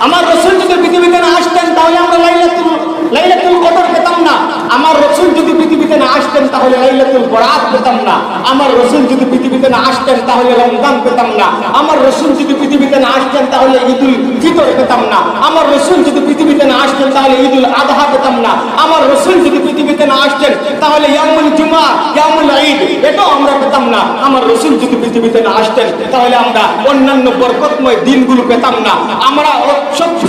আমার রাসূল যদি পৃথিবীতে না আসতেন তাহলে আমরা লাইলাতুল কদর পেতাম না। আমার রাসূল যদি পৃথিবীতে না আসতেন তাহলে লাইলাতুল বরাত পেতাম না। আমার রাসূল যদি পৃথিবীতে না আসতেন তাহলে রমজান পেতাম না। আমার রাসূল যদি পৃথিবীতে না আসতেন তাহলে ঈদুল ফিতর পেতাম না। আমার রাসূল যদি পৃথিবীতে না আসতেন তাহলে ঈদুল আযহা পেতাম না। আমার রাসূল যদি পৃথিবীতে না আসতেন তাহলে ইয়াউমুল জুমআ, ইয়াউমুল ঈদ এটাও আমরা পেতাম না। আমার রাসূল যদি পৃথিবীতে না আসতেন তাহলে আমরা অন্যান্য বরকতময় দিনগুলো পেতাম না। আমরা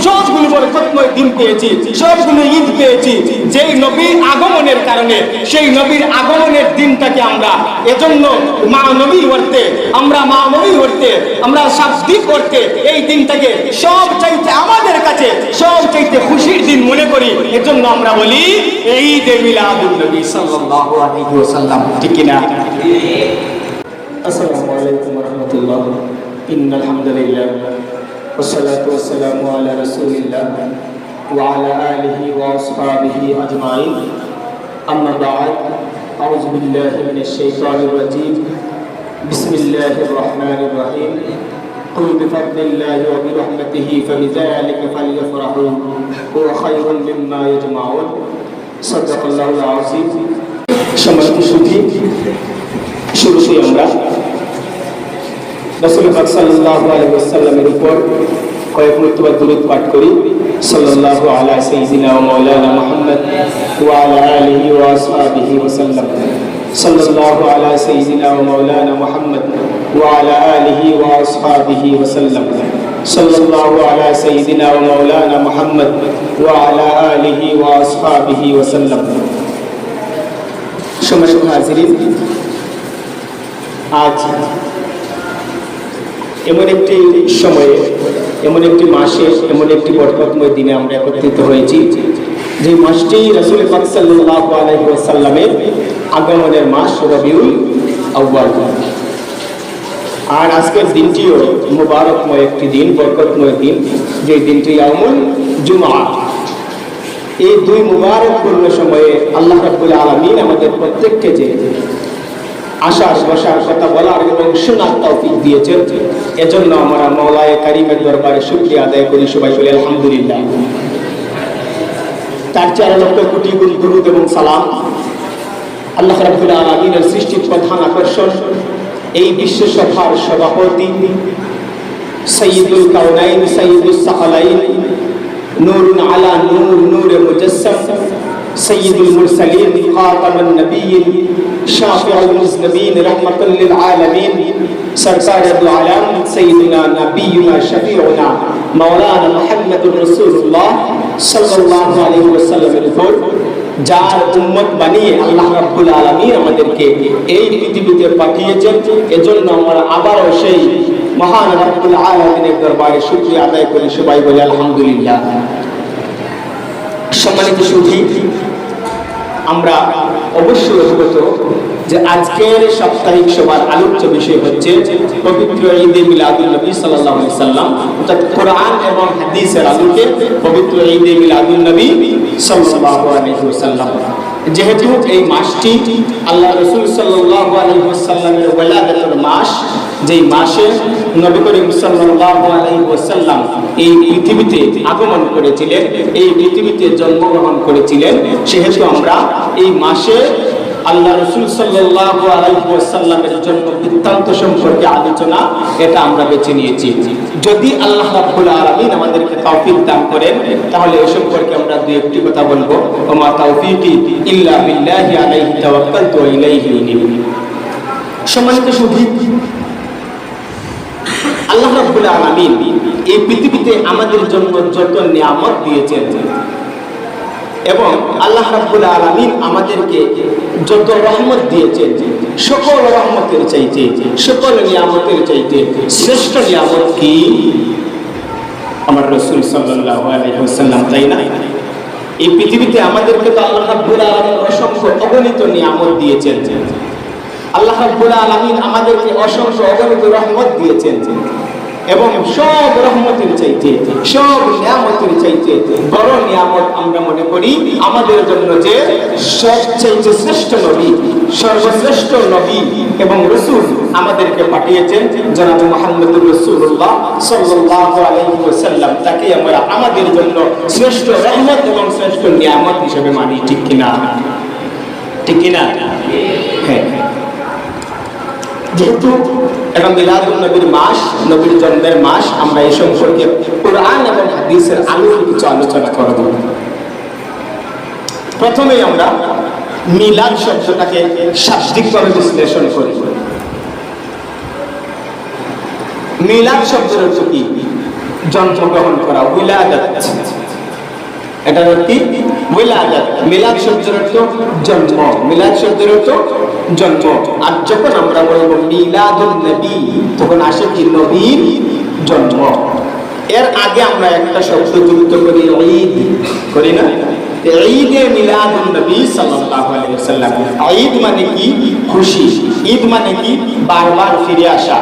সবগুলো বরকতময় দিন পেয়েছি, সবগুলো ঈদ পেয়েছি যেই নবীর আগমনের কারণে। সেই নবীর আগমনের দিনটাকে আমরা এজন্য মা নবী করতে, আমরা শাব্দিক করতে এই দিনটাকে সব চাইতে আমাদের কাছে সব চাইতে খুশির দিন মনে করি। এজন্য আমরা বলি ঈদ এ মিলাদুন নবী সাল্লাল্লাহু আলাইহি ওয়াসাল্লাম, ঠিক কি না? আসসালামু আলাইকুম ওয়া রাহমাতুল্লাহ। ইন্নাল হামদুলিল্লাহ والصلاة والسلام على رسول الله وعلى آله وأصحابه أجمعين. أما بعد، أعوذ بالله من الشيطان الرجيم. بسم الله الرحمن الرحيم. قل بفضل الله وبرحمته فبذلك فليفرحوا هو خير مما يجمعون. صدق الله العظيم. সম্মানিত সুধী, শুরুতেই আমরা রাসূল পাক সাল্লাল্লাহু আলাইহি ওয়াসাল্লামের উপর কয়েক মর্তবা দুরূদ পাঠ করি। সাল্লাল্লাহু আলা সাইয়্যিদিনা ওয়া মাওলানা মুহাম্মদ ওয়া আলা আলিহি ওয়া আসহাবিহি ওয়া সাল্লাম। সাল্লাল্লাহু আলা সাইয়্যিদিনা ওয়া মাওলানা মুহাম্মদ ওয়া আলা আলিহি ওয়া আসহাবিহি ওয়া সাল্লাম। সাল্লাল্লাহু আলা সাইয়্যিদিনা ওয়া মাওলানা মুহাম্মদ ওয়া আলা আলিহি ওয়া আসহাবিহি ওয়া সাল্লাম। সম্মানিত হাজিরিন, আজ এমন একটি সময়ে, এমন একটি মাসে, এমন একটি বরকতময় দিনে আমরা একত্রিত হয়েছি যে মাসটি রাসূল পাক সাল্লাল্লাহু আলাইহি ওয়াসাল্লামের আগমনের মাস, রবিউল আউয়াল। আর আজকের দিনটিও মুবারকময় একটি দিন, বরকতময় দিন, যে দিনটি ইয়াউমুল জুমআ। এই দুই মুবারকপূর্ণ সময়ে আল্লাহ রাব্বুল আলামিন আমাদের প্রত্যেককে যে আশার বসার কথা বলার এবং শোনার তৌফিক দিয়েছেন, এজন্য আমরা মাওলায়ে কারীমের দরবারে শুকরিয়া আদায় করি। সবাই বলি আলহামদুলিল্লাহ। তার 4 লক্ষ কোটি গুণ দুরূদ এবং সালাম আল্লাহ রাব্বুল আলামিনের সৃষ্টির প্রধান আকর্ষণ, এই বিশ্ব সভার সভাপতি সাইয়্যিদুল কাউনাইন, সাইয়্যিদুস সাকালাইন, নূরুন আলা নূর, নূরে মুজাসসাম, সাইয়্যিদুল মুরসালিন, খাতামুন নবিয়্যিন, শাফিউল মুজনিবিন, রাহমাতুল লিল আলামিন, সরকারে দু আলম সাইয়্যিদুনা নবিয়্যুনা শফিউনা মাওলানা মুহাম্মদুর রাসূলুল্লাহ সাল্লাল্লাহু আলাইহি ওয়াসাল্লামের উপর যার উম্মত বানিয়ে আল্লাহ রাব্বুল আলামিন আমাদেরকে এই পৃথিবীতে পাঠিয়েছেন, এজন্য আমরা আবারও সেই মহান রাব্বুল আলামিনের দরবারে শুকরিয়া আদায় করি। সবাই বলি আলহামদুলিল্লাহ। সম্মানিত সুধী, আমরা অবশ্যই অবগত যে আজকের সাপ্তাহিক সভার আলোচ্য বিষয় হচ্ছে পবিত্র ঈদে মিলাদুন নবী সাল্লাল্লাহু আলাইহি ওয়াসাল্লাম, অর্থাৎ কোরআন এবং হাদিসের আলোকে পবিত্র ঈদে মিলাদুন নবী সাল্লাল্লাহু আলাইহি ওয়াসাল্লাম। যেহেতু এই মাসটি আল্লাহ রাসূল সাল্লাল্লাহু আলাইহি ওয়াসাল্লামের ওয়ালাদাতের মাস, যেই মাসে নবী করিম সাল্লাল্লাহু আলাইহি ওয়াসাল্লাম এই পৃথিবীতে আগমন করেছিলেন, এই পৃথিবীতে জন্মগ্রহণ করেছিলেন, সেহেতু আমরা এই মাসে আল্লাহ রাসূল সাল্লাল্লাহু আলাইহি ওয়াসাল্লামের জন্ম বৃত্তান্ত সম্পর্কে আলোচনা এটা আমরা বেছে নিয়েছি। যদি আল্লাহ রাব্বুল আলামিন আমাদেরকে তৌফিক দান করেন তাহলে এই সম্পর্কে আমরা দুই একটি কথা বলবো। ওমা তাওফীকি ইল্লা বিল্লাহি আলাইহি তাওয়াক্কালতু ওয়া ইলাইহি উনীব। সম্মানিত সুধী, আল্লাহ রাব্বুল আলামিন এই পৃথিবীতে আমাদের জন্য যত নিয়ামত দিয়েছেন এবং আল্লাহ রাব্বুল আলামিন আমাদেরকে যত রহমত দিয়েছেন, সকল রহমতের চাইতে, সকল নিয়ামতের চাইতে শ্রেষ্ঠ নিয়ামত কি? আমার রাসূল সাল্লাল্লাহু আলাইহি ওয়াসাল্লাম, তাই না? এই পৃথিবীতে আমাদেরকে তো আল্লাহ রাব্বুল আলামিন অসংখ্য অগণিত নিয়ামত দিয়েছেন। আল্লাহ রাব্বুল আলামিন আমাদেরকে অসংখ্য অগণিত রহমত দিয়েছেন এবং সব রহমতের চাইতে, সব নিয়ামতের চাইতে বড় নিয়ামত আমরা মনে করি আমাদের জন্য যে সবচেয়ে শ্রেষ্ঠ নবী, সর্বশ্রেষ্ঠ নবী এবং রাসূল আমাদেরকে পাঠিয়েছেন জনাব মুহাম্মদুর রাসূলুল্লাহ সাল্লাল্লাহু আলাইহি ওয়াসাল্লাম। তাকে আমরা আমাদের জন্য শ্রেষ্ঠ রহমত এবং শ্রেষ্ঠ নিয়ামত হিসেবে মানি, ঠিক কিনা? ঠিক কিনা? হ্যাঁ। যেহেতু এটা মিলাদুন নবীর মাস, নবীর জন্মের মাস, আমরা এই সম্পর্কে কোরআন এবং হাদিসের আলোকে কিছু আলোচনা করব। প্রথমেই আমরা মিলাদ শব্দটাকে শাব্দিকভাবে বিশ্লেষণ করি। মিলাদ শব্দের অর্থ কি? জন্মগ্রহণ করা, উইলাদাত। এটা কি? উইলাদাত। মিলাদ শব্দের অর্থ জন্ম, মিলাদ শব্দের অর্থ জন্ম। আর যখন আমরা বলবো মিলাদুন নবী, তখন আসে কি? নবীর জন্ম। এর আগে আমরা একটা শব্দ যুক্ত করি, ঈদ, করি না? ঈদে মিলাদুন নবী সাল্লাল্লাহু আলাইহি ওয়াসাল্লাম। ঈদ মানে কি? খুশি। ঈদ মানে কি? বারবার ফিরে আসা।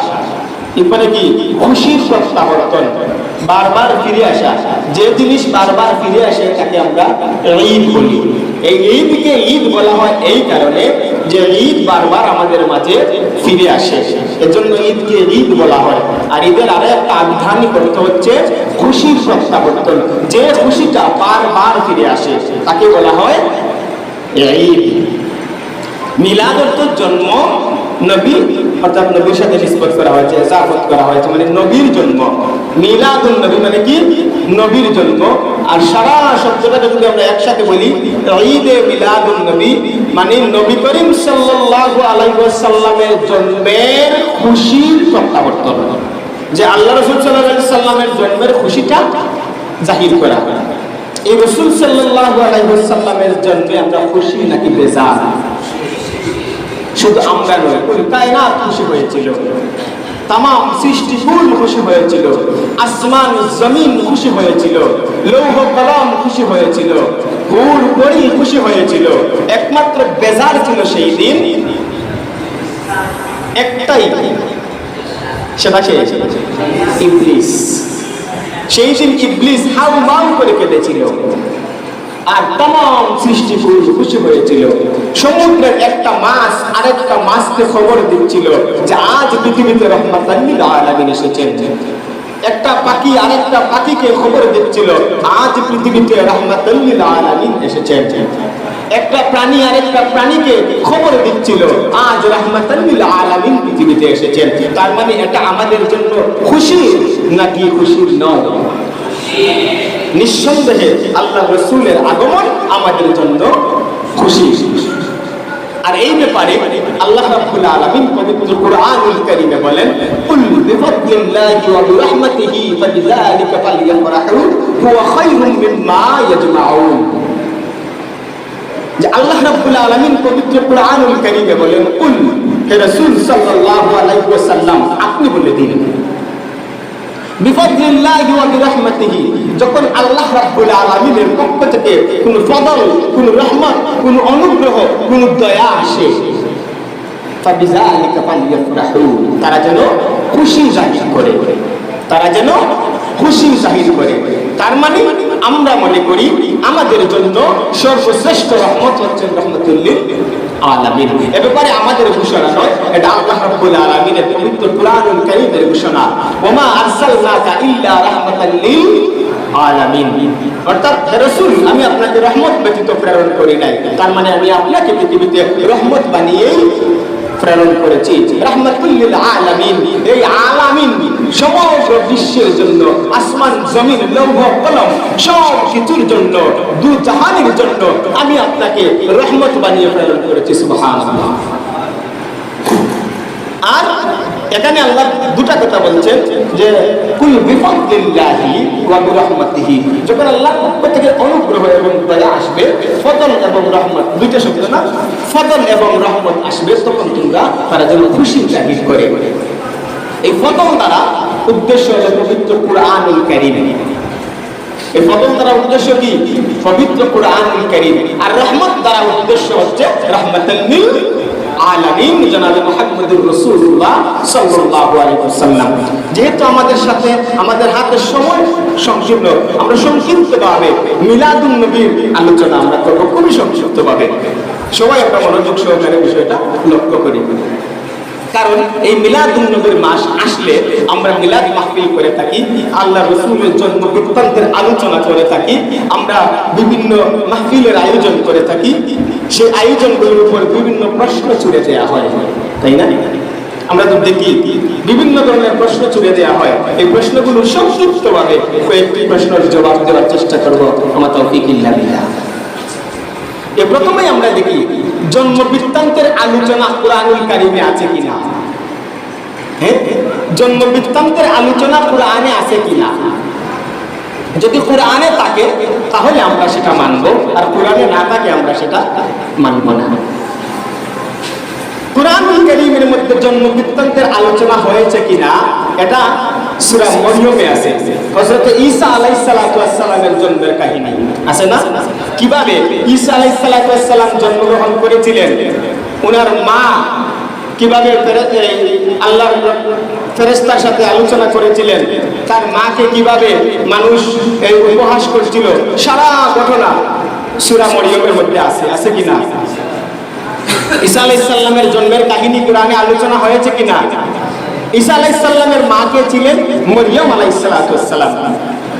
ঈদ মানে কি? খুশির প্রত্যাবর্তন, বারবার ফিরে আসা। যে জিনিস বারবার ফিরে আসে তাকে আমরা ঈদ বলি। এই ঈদকে ঈদ বলা হয় এই কারণে যে ঈদ বারবার আমাদের মাঝে ফিরে আসে, এজন্য ঈদকে ঈদ বলা হয়। আর ঈদের আরো একটা আবিধানিক অর্থ হচ্ছে খুশির প্রত্যাবর্তন। যে খুশিটা বারবার ফিরে আসে তাকে বলা হয় ঈদ। মিলাদ অর্থ জন্ম, নবী অর্থাৎ নবীর সাথে নিসবত করা হয়েছে, ইজাফত করা হয়েছে, মানে নবীর জন্ম। মিলাদুন নবী মানে কি? নবীর জন্ম। আর সারা শব্দটা যদি আমরা একসাথে বলি, ঈদে মিলাদুন নবী মানে নবী করিম সাল্লাল্লাহু আলাইহি ওয়াসাল্লামের জন্মের খুশির প্রত্যাবর্তন। যে আল্লাহ রাসূল সাল্লাল্লাহু আলাইহি ওয়াসাল্লামের জন্মের খুশিটা জাহির করা। এই রাসূল সাল্লাল্লাহু আলাইহি ওয়াসাল্লামের জন্মে আমরা খুশি নাকি বেজার? শুধু আমরা নয়, কায়নাত খুশি হয়েছিল, তামাম সৃষ্টি ফুল খুশি হয়েছিল, আসমান জমিন খুশি হয়েছিল, লৌহ কলম খুশি হয়েছিল, হুর পরি খুশি হয়েছিল। একমাত্র বেজার ছিল সেই দিন একটাই, সেটা কে? ইবলিস। সেই দিন ইবলিস হাউমাউ করে কেঁদেছিল, আর তামাম সৃষ্টি খুশি হয়েছিল। সমুদ্রের একটা মাছ আরেকটা মাছকে খবর দিচ্ছিল যে আজ পৃথিবীতে রহমাতাল লিল আলামিন এসেছেন। একটা পাখি আরেকটা পাখিকে খবর দিচ্ছিল আজ পৃথিবীতে রহমাতাল লিল আলামিন এসেছেন। একটা প্রাণী আরেকটা প্রাণীকে খবর দিচ্ছিল আজ রহমাতাল লিল আলামিন পৃথিবীতে এসেছেন। তার মানে এটা আমাদের জন্য খুশি নাকি খুশি নয়? নিঃসন্দেহে আল্লাহ রাসূলের আগমন আমাদের জন্য খুশি। আর এই ব্যাপারে আল্লাহ রাব্বুল আলামিন পবিত্র কুরআনুল কারীমে বলেন, কুল বিফাদলিল্লাহি ওয়া বিরহমাতিহি ফাবিযালিকা ফালইফরাহু হুয়া খায়রুম মিম্মা ইয়াজমাউন। যে আল্লাহ রাব্বুল আলামিন পবিত্র কুরআনুল কারীমে বলেন, কুল, হে রাসূল সাল্লাল্লাহু আলাইহি ওয়াসাল্লাম আপনি বলে দিন, বিফাদলিল্লাহি ওয়া বিরহমাতিহি, যখন আল্লাহ রাব্বুল আলামিনের পক্ষ থেকে কোন ফদল, কোন রহমত, কোন অনুগ্রহ, কোন দয়া আসে, ফাবিযালিকা ফালইফরাহু, তারা যেন খুশি জাহির করে, তারা যেন খুশি জাহির করে। তার মানে আমরা মনে করি আমাদের জন্য সর্বশ্রেষ্ঠ রহমত হচ্ছে রহমাতুল লিল আলামিন। এ ব্যাপারে আমাদের ঘোষণা নয়, এটা আল্লাহ রাব্বুল আলামিনের পবিত্র কুরআনুল কারীমের ঘোষণা, ওমা আরসালনাকা ইল্লা রাহমাতাল লিল আলামিন। অর্থাৎ হে রাসূল, আমি আপনাকে রহমত ব্যতীত প্রেরণ করি নাই। তার মানে আমি আপনাকে পৃথিবীতে রহমত বানিয়েই প্রেরণ করেছি। রাহমাতুল লিল আলামিন, এই আলামিন সমগ্র বিশ্বের জন্য, আসমান জমিন লৌহ কলম সব কিছুর জন্য, দু জাহানের জন্য আমি আপনাকে রহমত বানিয়ে প্রেরণ করেছি। সুবহানাল্লাহ। আর এখানে আল্লাহ দুটা কথা বলছেন যে কুল বিফাদলিল্লাহি ওয়া বিরহমাতিহি, যখন আল্লাহর পক্ষ থেকে অনুগ্রহ এবং দয়া আসবে, ফদল এবং রহমত, দুইটা শব্দ না, ফদল এবং রহমত আসবে, তখন তোমরা তারা যেন খুশি জাহির করে। এই ফদল দ্বারা উদ্দেশ্য হলো পবিত্র কুরআনুল কারীম। এই ফদল দ্বারা উদ্দেশ্য কি? পবিত্র কুরআনুল কারীম। আর রহমত দ্বারা উদ্দেশ্য হচ্ছে রাহমাতুল লিল আলামিন, জনাবে মুহাম্মদুর রাসূলুল্লাহ সাল্লাল্লাহু আলাইহি ওয়াসাল্লাম। যেহেতু আমাদের সাথে আমাদের হাতে সময় সংকীর্ণ, আমরা সংক্ষিপ্তভাবে মিলাদুন নবীর আলোচনা আমরা করব, খুবই সংক্ষিপ্তভাবে। সবাই একটা মনোযোগ সহকারে বিষয়টা লক্ষ্য করি। কারণ এই মিলাদুন নবীর মাস আসলে আমরা মিলাদ মাহফিল করে থাকি, আল্লাহ রাসূলের জন্ম বৃত্তান্তের আলোচনা করে থাকি, আমরা বিভিন্ন মাহফিলের আয়োজন করে থাকি। সেই আয়োজনগুলোর উপর বিভিন্ন প্রশ্ন ছুড়ে দেওয়া হয়, তাই না? আমরা তো দেখি বিভিন্ন ধরনের প্রশ্ন ছুড়ে দেওয়া হয়। এই প্রশ্নগুলো সংক্ষিপ্তভাবে কয়েকটি প্রশ্নের জবাব দেওয়ার চেষ্টা করব আমার তৌফিক ইল্লা বিল্লাহ। প্রথমেই আমরা দেখি জন্ম বৃত্তান্তের আলোচনা কুরআনুল কারীমে আছে কিনা। হ্যাঁ, জন্ম বৃত্তান্তের আলোচনা কুরআনে আছে কিনা। যদি কুরআনে থাকে তাহলে আমরা সেটা মানব, আর কুরআনে না থাকে আমরা সেটা মানব না। কুরআনুল কারীমের মধ্যে জন্ম বৃত্তান্তের আলোচনা হয়েছে কিনা এটা সূরা মরিয়মে আছে। হযরত ঈসা আলাইহিস সালাতু ওয়াস সালামের জন্মের কাহিনী আছে না? কিভাবে ঈসা আলাইহিস সালাতু ওয়াস সালাম জন্মগ্রহণ করেছিলেন, ওনার মা কিভাবে আল্লাহর ফেরেশতার সাথে আলোচনা করেছিলেন, তার মাকে কিভাবে মানুষ উপহাস করছিল, সারা ঘটনা সূরা মরিয়মের মধ্যে আছে কিনা? ঈসা আলাইহিস সালামের জন্মের কাহিনী কুরআনে আলোচনা হয়েছে কিনা? ঈসা আলাইহিস সালামের মা কে ছিলেন? মরিয়ম আলাইহিস সালাতু ওয়াস সালাম।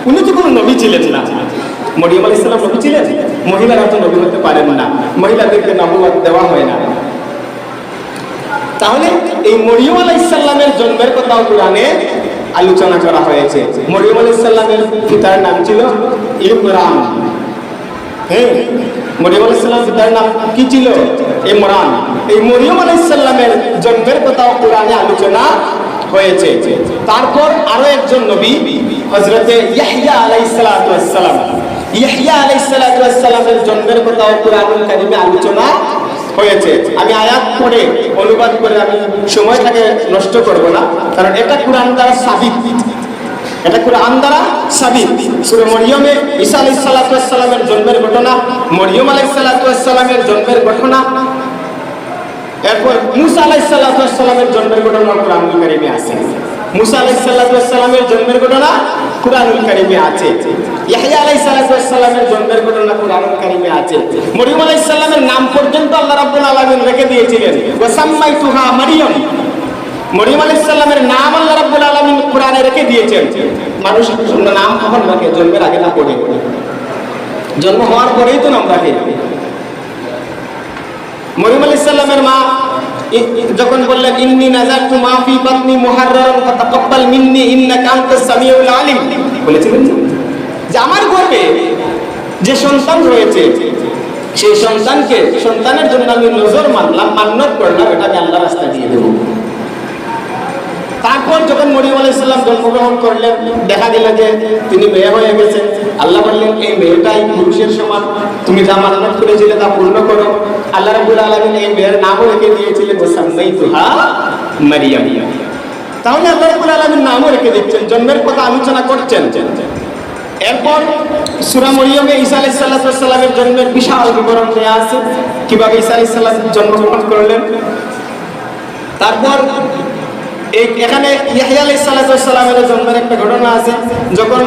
উনি তো কোনো নবী ছিলেন না। মরিয়ম আলাইহিস সালাম নবী ছিলেন? মহিলারা তো নবী হতে পারেন না, মহিলাদেরকে নবুয়ত দেওয়া হয় না। তাহলে এই মরিয়ম আলাইহিস সালামের জন্মের কথাও কুরআনে আলোচনা করা হয়েছে। মরিয়ম আলাইহিস সালামের পিতার নাম ছিল ইমরান। হ্যাঁ, মরিয়ম আলাইহিস সালামের পিতার নাম কি ছিল? ইমরান। এই মরিয়ম আলাইহিস সালামের জন্মের কথাও কুরআনে আলোচনা হয়েছে। তারপর আরো একজন নবী হযরতে ইয়াহইয়া আলাইহিস সালাতু ওয়াস সালাম, ইয়াহইয়া আলাইহিস সালাতু ওয়াস সালামের জন্মের কথাও কুরআনুল কারীমে আলোচনা হয়েছে। আমি আয়াত পড়ে অনুবাদ করে আমি সময়টাকে নষ্ট করব না, কারণ এটা কুরআন দ্বারা সাবিত, এটা কুরআন দ্বারা সাবিত। সূরা মরিয়মে ঈসা আলাইহিস সালাতু ওয়াস সালামের জন্মের ঘটনা, মরিয়ম আলাইহিস সালাতু ওয়াস সালামের জন্মের ঘটনা, এরপর মুসা আলাইহিস সালাতু ওয়াস সালামের জন্মের ঘটনা কুরআনুল কারীমে আছে। মুসা আলাইহিস সালাতু ওয়াস সালামের জন্মের ঘটনা কুরআনুল কারীমে আছে। ইয়াহইয়া আলাইহিস সালাতু ওয়াস সালামের জন্মের ঘটনা কুরআনুল কারীমে আছে। মরিয়ম আলাইহিস সালামের নাম পর্যন্ত আল্লাহ রাব্বুল আলামিন রেখে দিয়েছিলেন, ওয়া সাম্মাইতুহা মারইয়াম। মরিয়ম আলাইহিস সালামের নাম আল্লাহ রাব্বুল আলামিন কুরআনে রেখে দিয়েছেন। মানুষ নাম কখন রাখে? জন্মের আগে না পড়ে, জন্ম হওয়ার পরেই তো নাম রাখে। মরিয়ম আলাইহিস সালামের মা যখন বললেন ইন্নী নাযারতু মা ফি বাতনি মুহাররারান ফাতাকাব্বাল মিন্নী ইন্নাকা আনতাস সামিউল আলিম, বলেছিলেন যে আমার গর্ভে যে সন্তান রয়েছে সেই সন্তানকে, সন্তানের জন্য আমি নজর মানলাম, মান্নত করলাম, এটা আমি আল্লাহর রাস্তায় দিয়ে দেব। তারপর যখন মরিয়ম আলাইহিস সালাম জন্মগ্রহণ করলেন, দেখা গেল যে তিনি মেয়ে হয়ে গেছেন। আল্লাহ বললেন এই মেয়েটাই পুরুষের সমান, তুমি যা মান্নত করেছিলে তা পূর্ণ করো। আল্লাহ রাব্বুল আলামিন এই মেয়ের নামও রেখে দিয়েছিলেন ওয়াসাম্মাইতুহা মারইয়াম। তাহলে আল্লাহ রাব্বুল আলামিন নামও রেখে দিচ্ছেন, জন্মের কথা আলোচনা করছেন। এরপর সূরা মরিয়মে ঈসা আলাইহিস সালামের জন্মের বিশাল বিবরণ দেয়া আছে, কিভাবে ঈসা আলাইহিস সালাম জন্মগ্রহণ করলেন। তারপর এখানে ইয়াহইয়া আলাইহিস সালামের জন্মের একটা ঘটনা আছে। যখন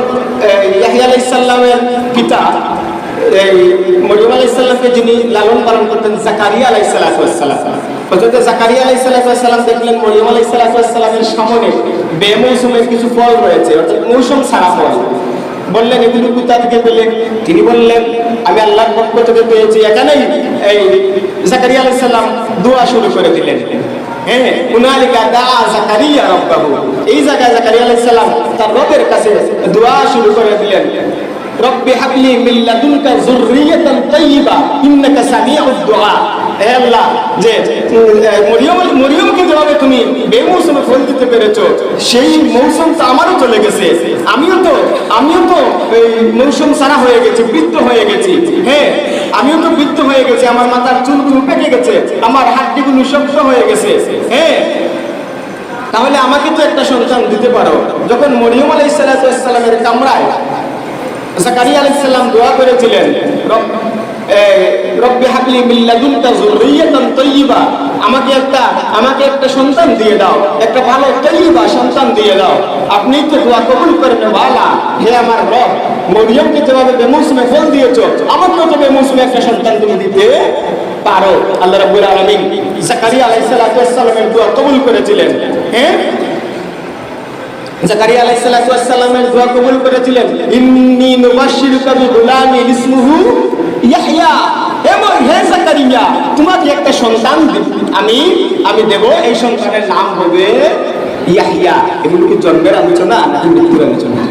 ইয়াহইয়া আলাইহিস সালামের পিতা মরিয়ম আলাইহিস সালামকে যিনি লালন পালন করতেন, জাকারিয়া আলাইহিস সালাম, হযরত জাকারিয়া আলাইহিস সালাম দেখলেন মরিয়ম আলাইহিস সালামের সামনে বেমৌসুমের কিছু ফল রয়েছে, অর্থাৎ মৌসুম ছাড়া ফল। বললেন এগুলো কোথা থেকে পেলেন? তিনি বললেন আমি আল্লাহর পক্ষ থেকে পেয়েছি। এখানেই এই জাকারিয়া আলাইহিস সালাম দোয়া শুরু করে দিলেন। হ্যাঁ, উনালিকা দাআ জাকারিয়া রাব্বাহু, এই জায়গায় জাকারিয়া আলাইহিস সালাম তার রবের কাছে দোয়া শুরু করে দিলেন, রব্বি হাবলি মিন লাদুনকা যুররিয়াতান তাইয়্যিবা ইন্নাকা সামিউদ দুআ। হে আল্লাহ, যে মরিয়মকে যেভাবে তুমি বেমৌসুমে ফল দিতে পেরেছো, সেই মৌসুম তো আমারও চলে গেছে, আমিও তো এই মৌসুম ছাড়া হয়ে গেছি, বৃদ্ধ হয়ে গেছি। হ্যাঁ, আমিও তো বৃদ্ধ হয়ে গেছি, আমার মাথার চুলগুলো পেকে গেছে, আমার হাড়গুলো শক্ত হয়ে গেছে। হ্যাঁ, তাহলে আমাকে তো একটা সন্তান দিতে পারো। যখন মরিয়ম আলাইহিস সালামের কামরায় জাকারিয়া আলাইহিস সালাম দোয়া করেছিলেন, রব্বি হাবলি মিন লাদুনকা যুররিয়াতান তাইয়্যিবা, আমাকে একটা সন্তান দিয়ে দাও, একটা ভালো তাইয়্যিবা সন্তান দিয়ে দাও, আপনি তো দোয়া কবুল করনে ওয়ালা। হে আমার রব, মরিয়মকে যেভাবে বেমৌসুমে ফল দিয়েছো, আমাকেও তো বেমৌসুমে একটা সন্তান তুমি দিতে পারো। আল্লাহ রাব্বুল আলামিন জাকারিয়া আলাইহিস সালামের দোয়া কবুল করেছিলেন। হ্যাঁ, জাকারিয়া আলাইহিস সালামের দোয়া কবুল করেছিলেন, ইন্নী নুবাশশিরুকা বিগুলামিন ইসমুহু ইয়াহইয়া। হে জাকারিয়া, তোমাকে একটা সন্তান আমি দেব, এই সন্তানের নাম হবে ইয়াহইয়া। এগুলো কি জন্মের আলোচনা নাকি মৃত্যুর আলোচনা?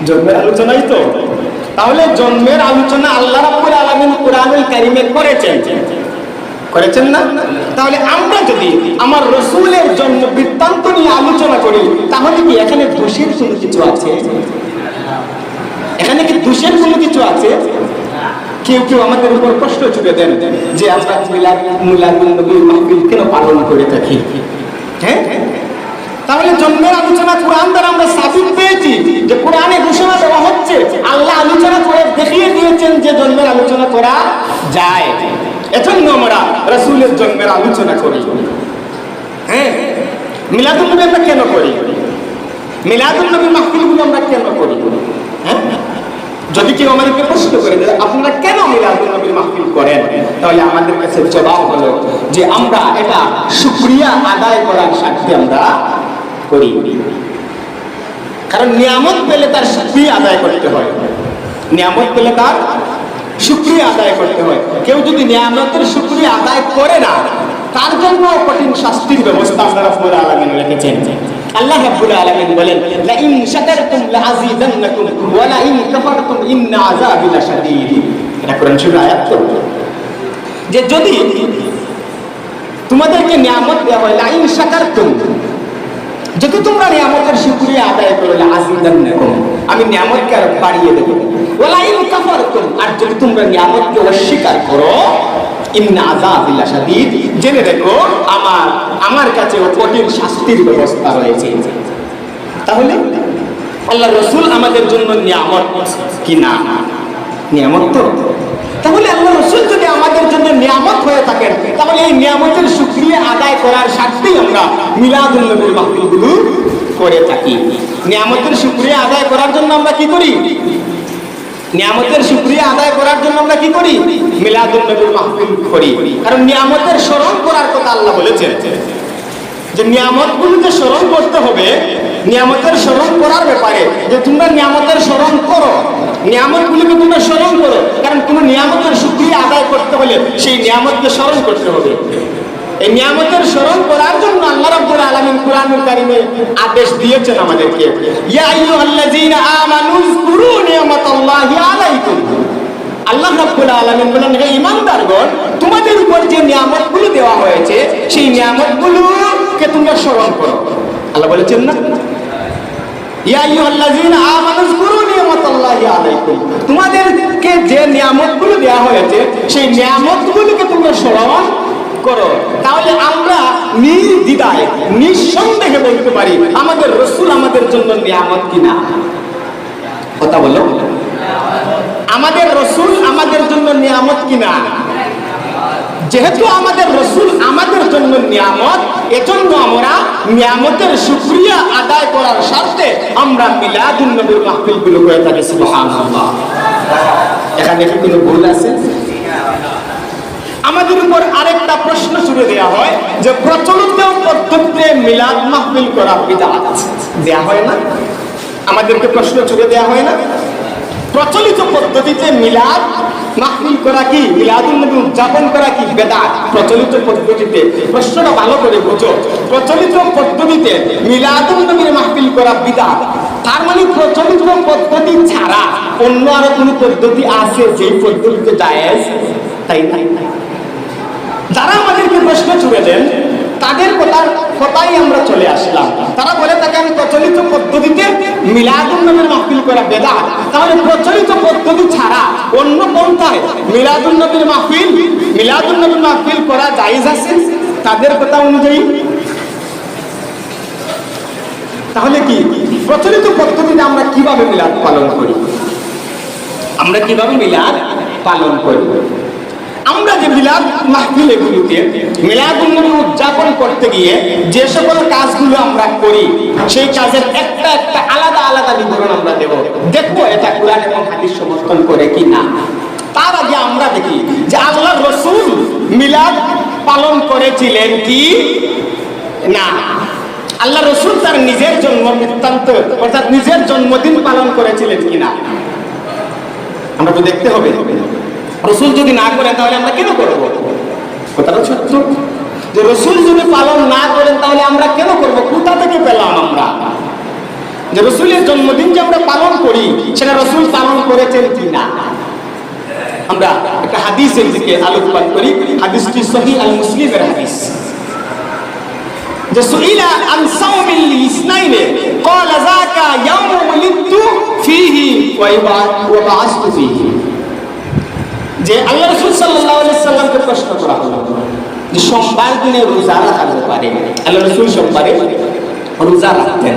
জন্মের আলোচনাই তো। তাহলে জন্মের আলোচনা আল্লাহ রাব্বুল আলামিন কোরআনুল কারীমে করেছেন না? তাহলে আমরা যদি আমার রাসূলের জন্ম বৃত্তান্ত নিয়ে আলোচনা করি, তাহলে কি এখানে দোষের কোনো কিছু আছে? এখানে কি দোষের কোনো কিছু আছে? কেউ আমাদের উপর প্রশ্ন ছুড়ে দেন যে আমরা মিলাদুন নবীর মাহফিল কেন পালন করে থাকি। হ্যাঁ, তাহলে জন্মের আলোচনা কোরআন দ্বারা আমরা সাবিত পেয়েছি যে কোরআনে ঘোষণা দেওয়া হচ্ছে, আল্লাহ আলোচনা করে দেখিয়ে দিয়েছেন যে জন্মের আলোচনা করা যায়। এজন্য আমরা রাসূলের জন্মের আলোচনা করি। হ্যাঁ, মিলাদুন নবী আমরা কেন করি? মিলাদুন নবীর মাহফিলগুলো আমরা কেন করি? হ্যাঁ, যদি কেউ আমাদেরকে প্রশ্ন করে যে আপনারা কেন মিলাদুন নবীর মাহফিল করেন, তাহলে আমাদের কাছে জবাব হলো যে আমরা এটা শুকরিয়া আদায় করার স্বার্থে আমরা করি। কারণ নিয়ামত পেলে তার শুকরিয়া আদায় করতে হয়। নিয়ামত পেলে তার শুকরিয়া আদায় করতে হয়। কেউ যদি নিয়ামতের শুকরিয়া আদায় করে না, তার জন্য কঠিন শাস্তির ব্যবস্থা আল্লাহ রাব্বুল আলামিন রেখেছেন। আল্লাহ রাব্বুল আলামিন বলেন, লা ইন শাকারতুম লাযীদান্নাকুম ওয়া লা ইন কাফারতুম ইন্না আযাবি লাশাদীদ। এটা কোরআন শরীফের আয়াত তো, যে যদি তোমাদেরকে নিয়ামত দেওয়া হয়, লা ইন শাকারতুম, যদি তোমরা নিয়ামতের শুকরিয়া আদায় করো, লাযীদান্নাকুম, আমি নিয়ামতকে আরো বাড়িয়ে দেব। ওয়া লা ইন কাফারতুম, আর যদি তোমরা নিয়ামতকে অস্বীকার করো, ইন্না আযাবি লাশাদীদ, জেনে রেখো আমার কাছে কঠিন শাস্তির ব্যবস্থা রয়েছে। তাহলে আল্লাহ রাসূল আমাদের জন্য নিয়ামত কি না? নিয়ামত তো। তাহলে আল্লাহ রাসূল যদি আমাদের জন্য নিয়ামত হয়ে থাকেন, তাহলে এই নিয়ামতের শুকরিয়া আদায় করার স্বার্থেই আমরা মিলাদুন নবীর মাহফিলগুলো করে থাকি। নিয়ামতের শুকরিয়া আদায় করার জন্য আমরা কি করি? নিয়ামতের শুকরিয়া আদায় করার জন্য আমরা কি করি? মিলাদুন নবীর মাহফিল করি। কারণ নিয়ামতের স্মরণ করার কথা আল্লাহ বলেছেন, যে নিয়ামতগুলোকে স্মরণ করতে হবে। নিয়ামতের স্মরণ করার ব্যাপারে যে তোমরা নিয়ামতের স্মরণ করো, নিয়ামতগুলোকে তোমরা স্মরণ করো। কারণ কোনো নিয়ামতের শুকরিয়া আদায় করতে হলে সেই নিয়ামতকে স্মরণ করতে হবে। এই নিয়ামতের স্মরণ করার জন্য আল্লাহ রাব্বুল আলামিন কোরআনুল কারীমে আদেশ দিয়েছেন আমাদেরকে, ইয়া আইয়ুহাল্লাযীনা আমানু যকুরু নি'মাতাল্লাহি আলাইকুম। আল্লাহ রাব্বুল আলামিন বলেন, হে ঈমানদারগণ, তোমাদের উপর যে নিয়ামতগুলো দেওয়া হয়েছে সেই নিয়ামতগুলোকে তোমরা স্মরণ করো। আল্লাহ বলেছেন না, ইয়া আইয়ুহাল্লাযীনা আমানু যকুরু নি'মাতাল্লাহি আলাইকুম, তোমাদেরকে যে নিয়ামতগুলো দেওয়া হয়েছে সেই নিয়ামতগুলোকে তোমরা স্মরণ করো। তাহলে আমরা নির্দ্বিধায় নিঃসন্দেহে বলতে পারি আমাদের রাসূল আমাদের জন্য নিয়ামত কিনা? কথা বলো, আমাদের রাসূল আমাদের জন্য নিয়ামত কিনা? যেহেতু আমাদের রাসূল আমাদের জন্য নিয়ামত, এজন্য আমরা নিয়ামতের শুকরিয়া আদায় করার স্বার্থে আমরা মিলাদুন নবীর মাহফিলগুলো করে থাকি। সুবহানাল্লাহ। এখানে কি কোনো ভুল আছে? আমাদের উপর আরেকটা প্রশ্ন ছুড়ে দেওয়া হয় যে প্রচলিত পদ্ধতিতে মিলাদ মাহফিল করা বিদআত। দেয়া হয় না? আমাদেরকে প্রশ্ন ছুড়ে দেওয়া হয় না? প্রচলিত পদ্ধতিতে মিলাদ মাহফিল করা কি, মিলাদুন নবী উদযাপন করা কি বিদআত? প্রচলিত পদ্ধতিতে, প্রশ্নটা ভালো করে বুঝো, প্রচলিত পদ্ধতিতে মিলাদুন নবীর মাহফিল করা বিদআত। তার মানে প্রচলিত পদ্ধতি ছাড়া অন্য আরো কোনো পদ্ধতি আছে যে পদ্ধতিতে জায়েজ? তাই না? যারা আমাদেরকে প্রশ্ন ছুড়ে দেন তাদের কথাই আমরা চলে আসলাম। তারা বলে থাকেন প্রচলিত পদ্ধতিতে মিলাদুন নবীর মাহফিল করা বিদআত। তাহলে প্রচলিত পদ্ধতি ছাড়া অন্য পন্থায় মিলাদুন নবীর মাহফিল করা জায়েজ আছে তাদের কথা অনুযায়ী? তাহলে কি প্রচলিত পদ্ধতিতে আমরা কিভাবে মিলাদ পালন করি? আমরা যে মিলাদ মাহফিলগুলোতে মিলাদুন নবী উদযাপন করতে গিয়ে যে সকল কাজগুলো আমরা করি সেই কাজের একটা আলাদা বিবরণ আমরা দেখবো এটা কোরআন এবং হাদিস সমর্থন করে কি না। তার আগে আমরা দেখি যে আল্লাহর রাসূল মিলাদ পালন করেছিলেন কি না। আল্লাহ রাসূল তার নিজের জন্ম বৃত্তান্ত অর্থাৎ নিজের জন্মদিন পালন করেছিলেন কিনা আমরা তো দেখতে হবে। রাসূল যদি না করেন তাহলে আমরা কেন করব? কথাটা সত্য যে রাসূল যদি পালন না করেন তাহলে আমরা কেন করব? কোথা থেকে পেলাম আমরা যে রাসূলের জন্মদিন যে আমরা পালন করি সেটা রাসূল পালন করেছেন কিনা? আমরা একটা হাদিসের দিকে আলোকপাত করি। হাদিসটি সহিহ আল মুসলিমের হাদিস। যে সুইলা আন সাওমিল ইসনাইনে ক্বালা যাকা ইয়াউমু ওয়ালিদতু ফীহি ওয়া বা'আসতু ফীহি। যে আল্লাহ রাসূল সাল্লাল্লাহু আলাইহি সাল্লামকে প্রশ্ন করা হলো যে সোমবার দিনে রোজা রাখার ব্যাপারে। আল্লাহ রাসূল সোমবারে রোজা রাখতেন।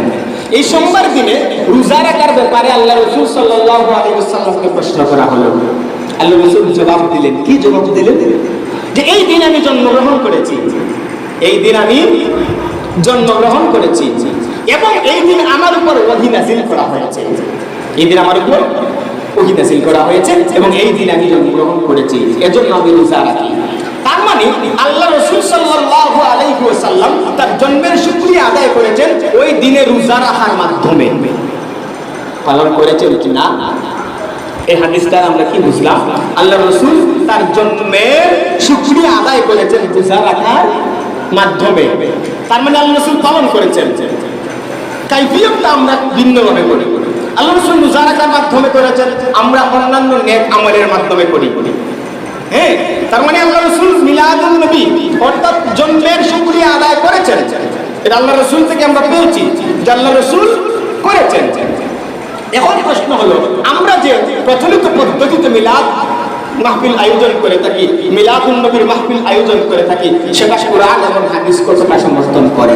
এই সোমবার দিনে রোজা রাখার ব্যাপারে আল্লাহ রাসূল সাল্লাল্লাহু আলাইহি ওয়াসাল্লামকে প্রশ্ন করা হলো। আল্লাহ রাসূল জবাব দিলেন। কি জবাব দিলেন? যে এই দিন আমি জন্মগ্রহণ করেছি, এই দিন আমি জন্মগ্রহণ করেছি এবং এই দিন আমার উপর ওহী নাযিল করা হয়েছে। এই দিন আমার উপর ওহী নাযিল করা হয়েছে এবং এই দিন আমি জন্মগ্রহণ করেছি, এজন্য আমি রোজা রাখি। তার মানে আল্লাহ রাসূল সাল্লাল্লাহু আলাইহি ওয়াসাল্লাম তার জন্মের শুকরিয়া আদায় করেছেন ওই দিনে রোজা রাখার মাধ্যমে। পালন করেছেন কি না? এই হাদিসটা আমরা কি বুঝলাম? আল্লাহ রাসূল তার জন্মের শুকরিয়া আদায় করেছেন রোজা রাখার মাধ্যমে। তার মানে আল্লাহ রাসূল পালন করেছেন। কাইফিয়তটা আমরা ভিন্নভাবে করি। আল্লাহ রাসূল রোজা রাখার মাধ্যমে করেছেন, আমরা অন্যান্য নেক আমলের মাধ্যমে করি। হ্যাঁ, তার মানে আল্লাহ রাসূল মিলাদুন নবী অর্থাৎ জন্মের শুকরিয়া আদায় করেছেন। এটা আল্লাহ রাসূল থেকে আমরা পেয়েছি যে আল্লাহ রাসূল করেছেন। এখন প্রশ্ন হলো, আমরা যে প্রচলিত পদ্ধতিতে মিলাদ মাহফিল আয়োজন করে থাকি, মিলাদুন নবীর মাহফিল আয়োজন করে থাকি, সেটা কুরআন এবং হাদিস কতটা সমর্থন করে?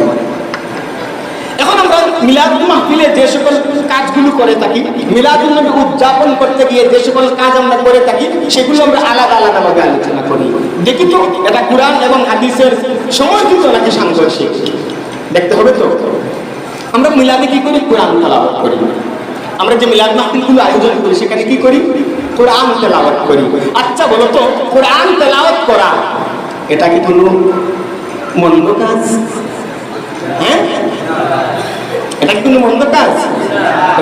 এখন আমরা মিলাদ মাহফিলে যে সকল কাজগুলো করে থাকি, মিলাদুন নবী উদযাপন করতে গিয়ে যে সকল কাজ আমরা করে থাকি, সেগুলো আমরা আলাদা আলাদাভাবে আলোচনা করি। দেখি তো এটা কুরআন এবং হাদিসের সমর্থিত নাকি সাংঘর্ষিক, দেখতে হবে তো। আমরা মিলাদে কি করি? কোরআন তেলাওয়াত করি। আমরা যে মিলাদ মাহফিলগুলো আয়োজন করি সেখানে কি করি? কোরআন তেলাওয়াত করি। আচ্ছা বলো তো, কোরআন তেলাওয়াত করা এটা কি কোনো মন্দ কাজ? হ্যাঁ, এটা কি কোনো মন্দ কাজ?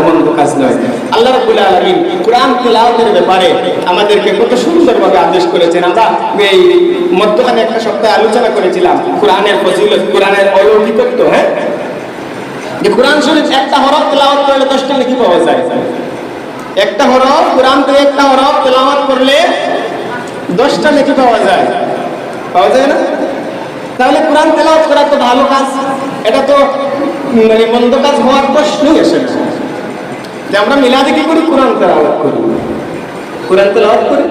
মন্দ কাজ নয়। আল্লাহ রাব্বুল আলামিন কোরআন তেলাওয়াতের ব্যাপারে আমাদেরকে কত সুন্দরভাবে আদেশ করেছেন। আমরা এই মধ্যখানে একটা সপ্তাহে আলোচনা করেছিলাম কোরআনের ফজিলত, কোরআনের অলৌকিকত্ব। হ্যাঁ, যে কোরআন শরীফ একটা হরফ তেলাওয়াত করলে 10টা নেকি পাওয়া যায়। একটা হরফ কোরআন থেকে একটা হরফ তেলাওয়াত করলে 10টা নেকি পাওয়া যায়। পাওয়া যায় না? তাহলে কোরআন তেলাওয়াত করা তো ভালো কাজ, এটা তো মানে মন্দ কাজ হওয়ার প্রশ্নই আসে না। যে আমরা মিলাদে কি করি? কোরআন তেলাওয়াত করি, কোরআন তেলাওয়াত করি,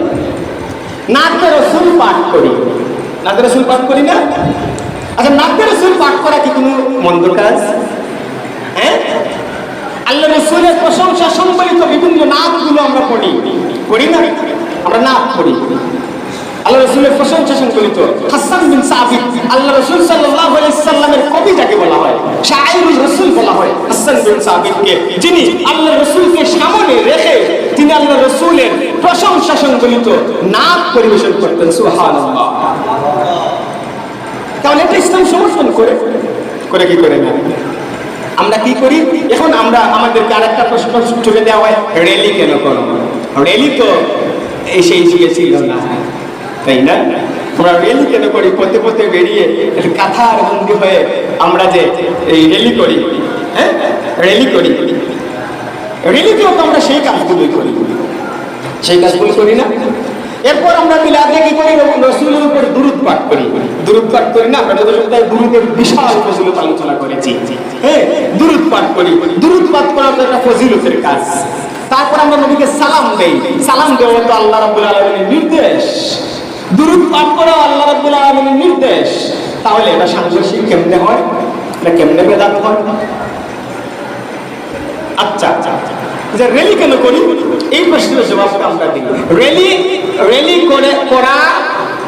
নাতে রাসূল পাঠ করি। নাতে রাসূল পাঠ করি না? আচ্ছা, নাতে রাসূল পাঠ করা কি কোনো মন্দ কাজ? হ্যাঁ, আল্লাহ রাসূলের প্রশংসা সম্বলিত বিভিন্ন নাতগুলো আমরা পড়ি না? আমরা নাত পড়ি। আল্লাহ রাসূলের প্রশংসা সম্বলিত হাসান বিন সাবিত, আল্লাহ রাসূল সাল্লাল্লাহু আলাইহি সাল্লামের কবি যাকে বলা হয়, শায়রুল রাসূল বলা হয় হাসান বিন সাবিতকে, যিনি আল্লাহ রাসূলকে সামনে রেখে তিনি আল্লাহ রাসূলের প্রশংসা সম্বলিত নাত পরিবেশন করতেন। সুবহানাল্লাহ। তাহলে এটা ইসলাম সমর্থন করে কি করে না? আমরা কি করি? এখন আমরা আমাদেরকে আরেকটা প্রশ্ন ছুড়ে দেওয়া হয়, র্যালি কেন করো? র্যালি তো সেই ছিল না, তাই না? আমরা র্যালি কেন করি? পথে পথে বেরিয়ে কাঁথার বন্দী হয়ে আমরা যে এই র্যালি করি, হ্যাঁ র্যালি করি, র্যালিতেও তো আমরা সেই কাজগুলোই করি, সেই কাজগুলো করি না? এরপর আমরা মিলাদে কি করি? রাসূলের উপর দুরূদ পাঠ করি। দুরূদ পাঠ করি না? আমরা দুরূদের বিশাল ফজিলত আলোচনা করেছি। হ্যাঁ, দুরূদ পাঠ করি। দুরূদ পাঠ করা তো একটা ফজিলতের কাজ। তারপর আমরা নবীকে সালাম দেই। সালাম দেওয়া তো আল্লাহ রাব্বুল আলামিনের নির্দেশ। দুরূদ পাঠ করা আল্লাহ রাব্বুল আলামিনের নির্দেশ। তাহলে এটা সাংঘর্ষিক কেমনে হয়? এটা কেমনে বেদাত হয়? আচ্ছা, যে র্যালি কেন করি এই প্রশ্নের জবাবটা আমরা দিই। র্যালি করা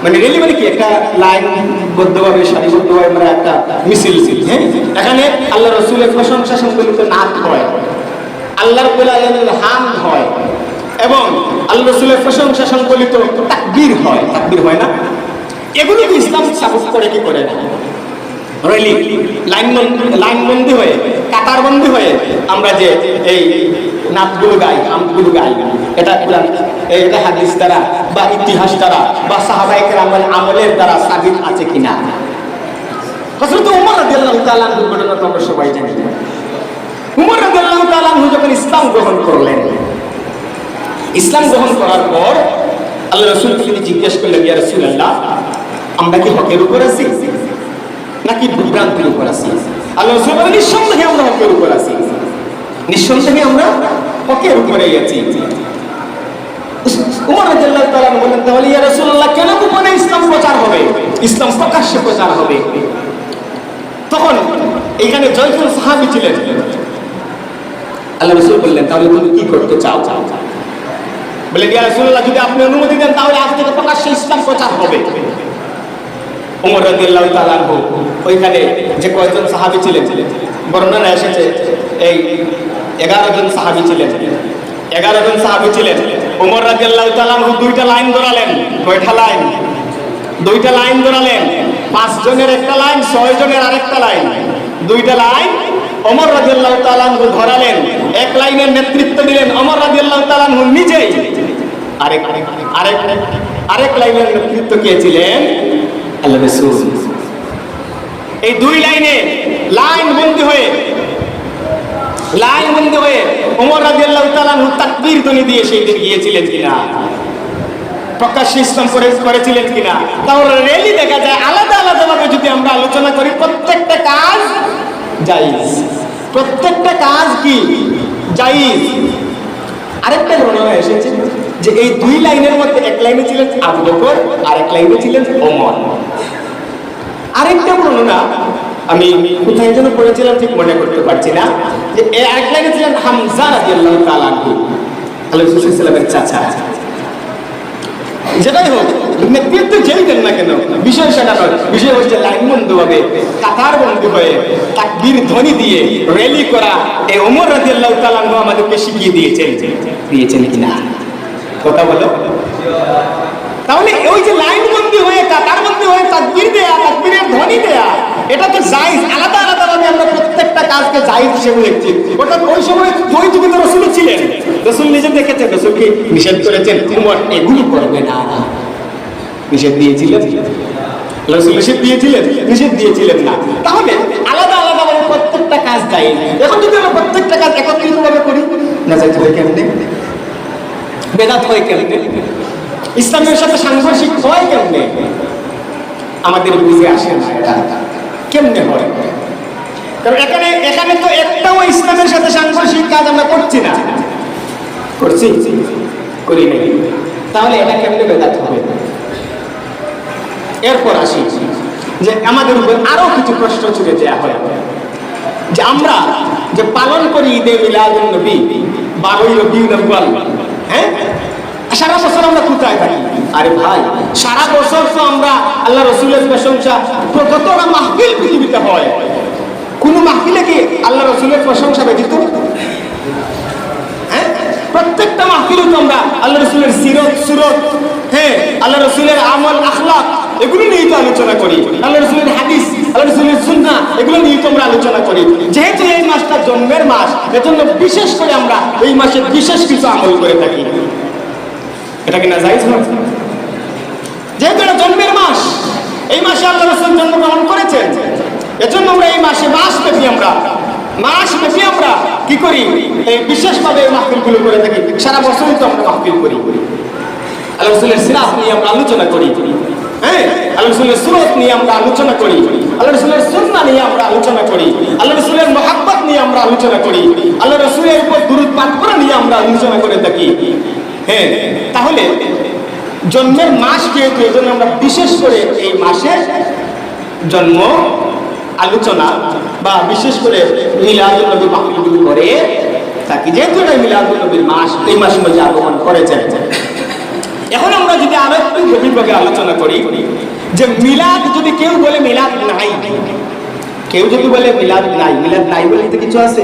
মানে র্যালি মানে কি? একটা লাইনবদ্ধভাবে সারিবদ্ধভাবে আমরা একটা মিছিল। হ্যাঁ, এখানে আল্লাহ রাসূলের প্রশংসা সম্বলিত নাত হয়, আল্লাহ রাব্বুল আলামিনের হামদ হয় এবং আল্লাহ রাসূলের প্রশংসা সংকলিত তাকবীর হয় না? এগুলো কি ইসলাম সাপোর্ট করে কি করে না? রেলি লাইন বন্দি হয়ে, কাতার বন্দি হয়ে আমরা যে এই নাচগুলো গাই, আমগুলো গাই, এটা হাদিস দ্বারা বা ইতিহাস দ্বারা বা সাহাবায়ে কেরামের আমলের দ্বারা সাবিত আছে কিনা? হযরত ওমর রাদিয়াল্লাহু তাআলা আনহুর ঘটনা তো আমরা সবাই জানি। ওমর রাদিয়াল্লাহু তাআলা আনহু যখন ইসলাম গ্রহণ করলেন, ইসলাম গ্রহণ করার পর আল্লাহ রাসূলকে তিনি জিজ্ঞেস করলেন, ইয়া রাসূলুল্লাহ, আমরা কি হকের উপর আছি নাকি বিভ্রান্তির উপর আছি? আল্লাহ রাসূল বলেন, নিঃসন্দেহে আমরা হকের উপর আছি, নিঃসন্দেহে আমরা হকের উপরেই আছি। ওমর রাদিয়াল্লাহু তাআলা বলেন, তাহলে ইয়া রাসূলুল্লাহ, কেন গোপনে ইসলাম প্রচার হবে, ইসলাম প্রকাশ্যে প্রচার হবে? তখন এখানে জয়ফুল সাহাবী ছিলেন। আল্লাহ রাসূল বললেন, তাহলে তুমি কি করতে চাও? বলে, ইয়া রাসূলুল্লাহ, যদি আপনি অনুমতি দেন তাহলে আজ থেকে প্রকাশ্যে ইসলাম প্রচার হবে। ওমর রাদিয়াল্লাহু তাআলা ওইখানে যে কয়েকজন সাহাবী ছিলেন, বর্ণনা এসেছে এই 11 জন সাহাবী ছিলেন। 11 জন সাহাবী ছিলেন। ওমর রাদিয়াল্লাহু তাআলা দুইটা লাইন ধরালেন। কয়টা লাইন? দুইটা লাইন ধরালেন। 5 জনের একটা লাইন, 6 জনের আরেকটা লাইন। দুইটা লাইন ওমর রাদিয়াল্লাহু তাআলা ধরালেন। এক লাইনের নেতৃত্ব দিলেন ওমর রাদিয়াল্লাহু তাআলা নিজেই। আরেক লাইনের নেতৃত্ব কে ছিলেন? আল্লাহ রাসূল। এই দুই লাইনে লাইন বন্দী হয়ে ওমর রাদিয়াল্লাহু তাআলা তাকবীর ধ্বনি দিয়ে সেই দিন গিয়েছিলেন কিনা, প্রকাশ্যে ইসলাম করেছিলেন কিনা? তাহলে রেলি দেখা যায় আলাদা আলাদা ভাবে যদি আমরা আলোচনা করি, প্রত্যেকটা কাজ জায়েজ, প্রত্যেকটা কাজ কি জায়েজ। আরেকটা বর্ণনা এসেছে যে এই দুই লাইনের মধ্যে এক লাইনে ছিলেন আবু বকর, আরেক লাইনে ছিলেন ওমর। আরেকটা বর্ণনা আমি কোথায় যেন পড়েছিলাম, ঠিক মনে করতে পারছি না, যে এক লাইনে ছিলেন হামজা রাদিয়াল্লাহু তাআলা আনহু, আল্লাহ রাসূল সাল্লাল্লাহু আলাইহি ওয়াসাল্লামের চাচা। যেটাই হোক, নেতৃত্ব যেই দেন না কেন, বিষয় সেটা নয়। বিষয় হচ্ছে লাইন বন্ধু হবে, কাতার বন্ধু হয়ে তাকবীর ধ্বনি দিয়ে র্যালি করা। এই ওমর রাদিয়াল্লাহু তাআলা আনহু আমাদেরকে শিখিয়ে দিয়েছেন কিনা? কথা বলো। তাহলে ওই যে লাইন বন্ধি হয়ে, কাতার বন্ধি হয়ে তাকবীর দেয়া, তাকবীরের ধ্বনি দেয়া, এটা তো জায়েজ। আলাদা আলাদা ভাবে আমরা প্রত্যেকটা কাজকে জায়েজ হিসেবে দেখছি। অর্থাৎ ওই সময় ওই যুগে তো রাসূল ছিলেন, রাসূল নিজে দেখেছেন, রাসূলকে নিষেধ করেছেন তোমার এগুলো করবে না, নিষেধ দিয়েছিলেন? রাসূল নিষেধ দিয়েছিলেন না। তাহলে আলাদা আলাদা ভাবে প্রত্যেকটা কাজ জায়েজ। এখন যদি আমরা প্রত্যেকটা কাজ একত্রিত ভাবে করি, না জায়েজ হয় কেমনে? বেদাত হয় কেমনে? ইসলামের সাথে সাংঘর্ষিক হয় কেমনে? আমাদের বুঝে আসে না এটা কেমনে হয়। কারণ এখানে তো একটাও ইসলামের সাথে সাংঘর্ষিক কাজ আমরা করছি না, করি নাই। তাহলে এটা কেমনে বেদাত হবে? এরপর আসি যে আমাদের উপর আরো কিছু প্রশ্ন ছুড়ে দেওয়া হয়, যে আমরা যে পালন করি ঈদে মিলাদুন নবী, 12ই রবিউল আউয়াল, হ্যাঁ, সারা বছর আমরা কোথায় থাকি? আরে ভাই, সারা বছর তো আমরা আল্লাহ রাসূলের প্রশংসা, যতটা মাহফিল পৃথিবীতে হয়, কোন মাহফিলে কি আল্লাহ রাসূলের প্রশংসা ব্যতীত? হ্যাঁ, প্রত্যেকটা মাহফিলে তো আমরা আল্লাহ রাসূলের সিরত, সুরত, হ্যাঁ, আল্লাহ রাসূলের আমল, আখলাক, এগুলো নিয়ে তো আলোচনা করি। আল্লাহ রাসূলের হাদিস, আল্লাহ রাসূলের সুন্নাহ, এগুলো নিয়ে তো আমরা আলোচনা করি। যেহেতু এই মাসটা জন্মের মাস, এজন্য বিশেষ করে আমরা এই মাসে বিশেষ কিছু আমল করে থাকি। এটা কি না জায়েজ নয়? যেহেতু এটা জন্মের মাস, এই মাসে আল্লাহ রাসূল জন্মগ্রহণ করেছেন, এজন্য আমরা এই মাসে মাসব্যাপী আমরা কি করি? এই বিশেষভাবে মাহফিলগুলো করে থাকি। সারা বছরই তো আমরা মাহফিল করি। আল্লাহ রাসূলের সিরাত নিয়ে আমরা আলোচনা করি, হ্যাঁ, আল্লাহ রাসূলের সুরত নিয়ে আমরা আলোচনা করি, আল্লাহ রাসূলের সুন্নাহ নিয়ে আমরা আলোচনা করি, আল্লাহ রাসূলের মহব্বত নিয়ে আমরা আলোচনা করি, আল্লাহ রাসূলের উপর দুরূদ পাঠ করা নিয়ে আমরা আলোচনা করে থাকি। হ্যাঁ, তাহলে জন্মের মাস যেহেতু, এজন্য আমরা বিশেষ করে এই মাসে জন্ম আলোচনা বা বিশেষ করে মিলাদুন নবী মাহফিলগুলো করে থাকি। যেহেতু এটা মিলাদুন নবীর মাস, এই মাসের মধ্যে আগমন করেছেন। এখন আমরা যদি আরো একটু গভীরভাবে আলোচনা করি যে মিলাদ, যদি কেউ বলে মিলাদ নাই, কেউ যদি বলে মিলাদ নাই বলে তো কিছু আছে?